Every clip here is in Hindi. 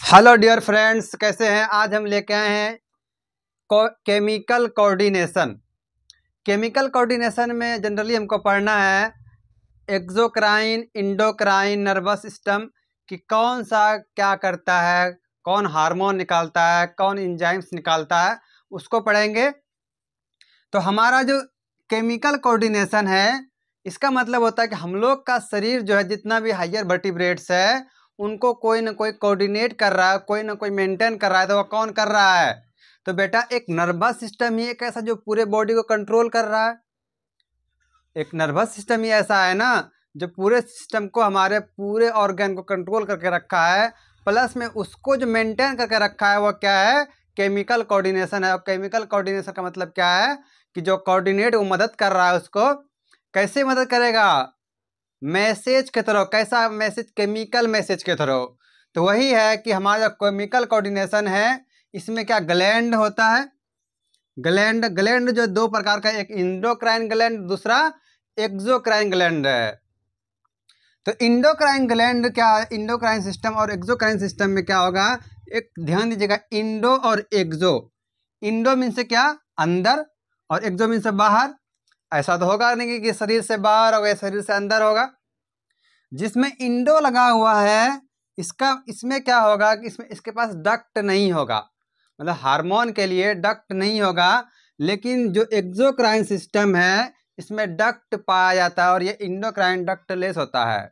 हेलो डियर फ्रेंड्स, कैसे हैं। आज हम लेके आए हैं केमिकल कोऑर्डिनेशन। केमिकल कोऑर्डिनेशन में जनरली हमको पढ़ना है एक्सोक्राइन, इंडोक्राइन, नर्वस सिस्टम कि कौन सा क्या करता है, कौन हार्मोन निकालता है, कौन एंजाइम्स निकालता है, उसको पढ़ेंगे। तो हमारा जो केमिकल कोऑर्डिनेशन है, इसका मतलब होता है कि हम लोग का शरीर जो है, जितना भी हायर वर्टिब्रेट्स है, उनको कोई ना कोई कोऑर्डिनेट कर रहा है, कोई ना कोई मेंटेन कर रहा है। तो वो कौन कर रहा है? तो बेटा एक नर्वस सिस्टम ही एक ऐसा जो पूरे बॉडी को कंट्रोल कर रहा है। एक नर्वस सिस्टम ही ऐसा है ना, जो पूरे सिस्टम को, हमारे पूरे ऑर्गन को कंट्रोल करके रखा है। प्लस में उसको जो मेंटेन करके रखा है वो क्या है? केमिकल कोऑर्डिनेशन है। और केमिकल कोऑर्डिनेशन का मतलब क्या है कि जो कोऑर्डिनेट वो मदद कर रहा है, उसको कैसे मदद करेगा? मैसेज के थ्रू। कैसा मैसेज? केमिकल मैसेज के थ्रू। तो वही है कि हमारा केमिकल कोऑर्डिनेशन है, इसमें क्या ग्लैंड होता है। ग्लैंड जो दो प्रकार का, एक इंडोक्राइन ग्लैंड, दूसरा एक्सोक्राइन ग्लैंड है। तो इंडोक्राइन ग्लैंड क्या, इंडोक्राइन सिस्टम और एक्सोक्राइन सिस्टम में क्या होगा, एक ध्यान दीजिएगा। इंडो और एक्सो, इंडो मीन से क्या, अंदर, और एक्सो मीन से बाहर। ऐसा तो होगा नहीं कि शरीर से बाहर होगा, शरीर से अंदर होगा। जिसमें इंडो लगा हुआ है, इसमें क्या होगा कि इसमें इसके पास डक्ट नहीं होगा, मतलब हार्मोन के लिए डक्ट नहीं होगा। लेकिन जो एक्सोक्राइन सिस्टम है, इसमें डक्ट पाया जाता है, और ये इंडोक्राइन डक्टलेस होता है।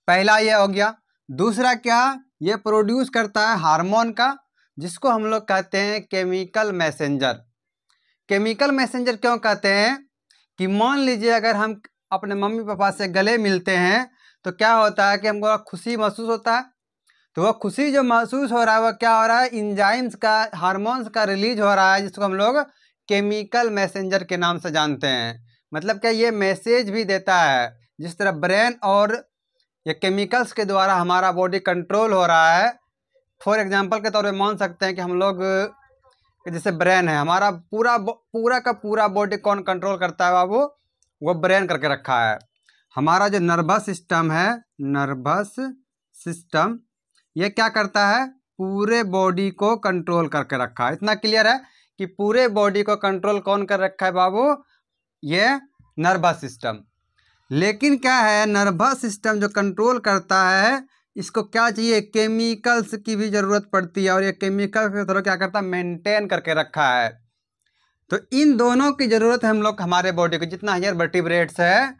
पहला ये हो गया। दूसरा क्या, ये प्रोड्यूस करता है हार्मोन का, जिसको हम लोग कहते हैं केमिकल मैसेंजर। केमिकल मैसेंजर क्यों कहते हैं कि मान लीजिए अगर हम अपने मम्मी पापा से गले मिलते हैं, तो क्या होता है कि हमको खुशी महसूस होता है। तो वह खुशी जो महसूस हो रहा है, वह क्या हो रहा है? इंजाइम्स का, हार्मोन्स का रिलीज हो रहा है, जिसको हम लोग केमिकल मैसेंजर के नाम से जानते हैं। मतलब क्या, ये मैसेज भी देता है। जिस तरह ब्रेन और ये केमिकल्स के द्वारा हमारा बॉडी कंट्रोल हो रहा है। फॉर एग्जांपल के तौर पे मान सकते हैं कि हम लोग, जैसे ब्रेन है हमारा, पूरा का पूरा बॉडी कौन कंट्रोल करता है बाबू? वो ब्रेन करके रखा है। हमारा जो नर्वस सिस्टम है, नर्वस सिस्टम, ये क्या करता है? पूरे बॉडी को कंट्रोल करके रखा है। इतना क्लियर है कि पूरे बॉडी को कंट्रोल कौन कर रखा है बाबू? ये नर्वस सिस्टम। लेकिन क्या है, नर्वस सिस्टम जो कंट्रोल करता है, इसको क्या चाहिए? केमिकल्स की भी जरूरत पड़ती है, और ये केमिकल के थ्रू क्या करता है? मेंटेन करके रखा है। तो इन दोनों की जरूरत है हम लोग, हमारे बॉडी को जितना हायर वर्टिब्रेट्स है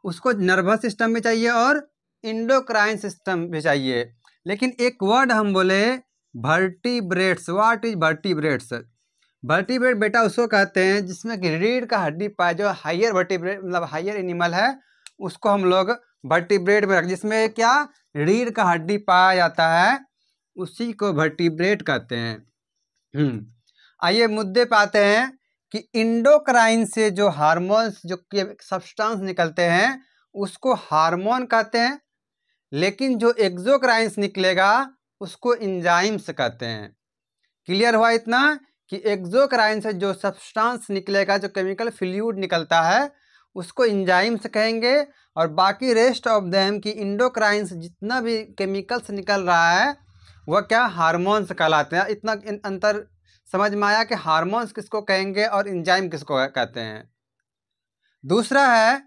उसको नर्वस सिस्टम भी चाहिए और इंडोक्राइन सिस्टम भी चाहिए। लेकिन एक वर्ड हम बोले, vertebrates. What is vertebrates? Vertebrate बेटा उसको कहते हैं जिसमें कि रीढ़ का हड्डी पाए, जो हायर वर्टिब्रेट मतलब हायर एनिमल है, उसको हम लोग वर्टिब्रेट में रख, जिसमें क्या रीढ़ का हड्डी पाया जाता है, उसी को वर्टिब्रेट कहते हैं। आइए मुद्दे पे आते हैं कि इंडोक्राइन से जो हार्मोन्स, जो सब्सटेंस निकलते हैं, उसको हार्मोन कहते हैं। लेकिन जो एक्सोक्राइन निकलेगा उसको एंजाइम्स कहते हैं। क्लियर हुआ इतना कि एक्सोक्राइन से जो सब्सटेंस निकलेगा, जो केमिकल फ्लूइड निकलता है, उसको एंजाइम्स कहेंगे। और बाकी रेस्ट ऑफ देम की इंडोक्राइन से जितना भी केमिकल्स निकल रहा है, वह क्या, हार्मोन्स कहलाते हैं। इतना अंतर समझ में आया कि हार्मोन्स किसको कहेंगे और एंजाइम किसको कहते हैं। दूसरा है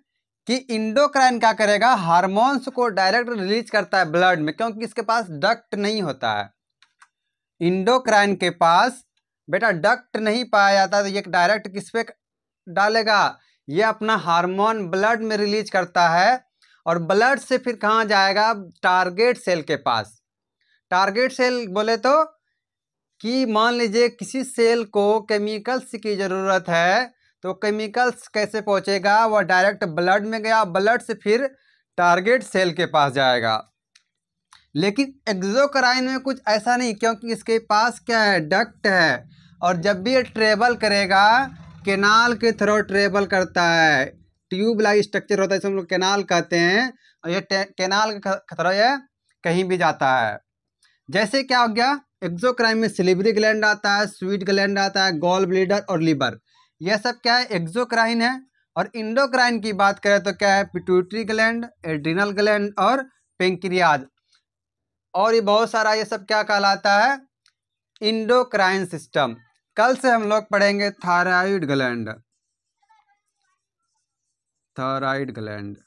कि इंडोक्राइन क्या करेगा? हार्मोन्स को डायरेक्ट रिलीज करता है ब्लड में, क्योंकि इसके पास डक्ट नहीं होता है। इंडोक्राइन के पास बेटा डक्ट नहीं पाया जाता, तो ये डायरेक्ट किस पे डालेगा? ये अपना हार्मोन ब्लड में रिलीज करता है, और ब्लड से फिर कहाँ जाएगा? टारगेट सेल के पास। टारगेट सेल बोले तो कि मान लीजिए किसी सेल को केमिकल्स की ज़रूरत है, तो केमिकल्स कैसे पहुंचेगा? वह डायरेक्ट ब्लड में गया, ब्लड से फिर टारगेट सेल के पास जाएगा। लेकिन एक्सोक्राइन में कुछ ऐसा नहीं, क्योंकि इसके पास क्या है? डक्ट है। और जब भी ये ट्रेवल करेगा, केनाल के थ्रू ट्रेवल करता है। ट्यूब लाइक स्ट्रक्चर होता है, इसे हम लोग केनाल कहते हैं। और ये केनाल के थ्रू ये कहीं भी जाता है। जैसे क्या हो गया, एक्सोक्राइन में सिलिवरी ग्लैंड आता है, स्वीट ग्लैंड आता है, गॉल ब्लीडर और लीवर, यह सब क्या है? एक्सोक्राइन है। और इंडोक्राइन की बात करें तो क्या है? पिट्यूटरी ग्लैंड, एड्रिनल ग्लैंड और पेंक्रियाज। और ये बहुत सारा, ये सब क्या कहलाता है? Endocrine system. कल से हम लोग पढ़ेंगे थायराइड ग्लैंड। Thyroid gland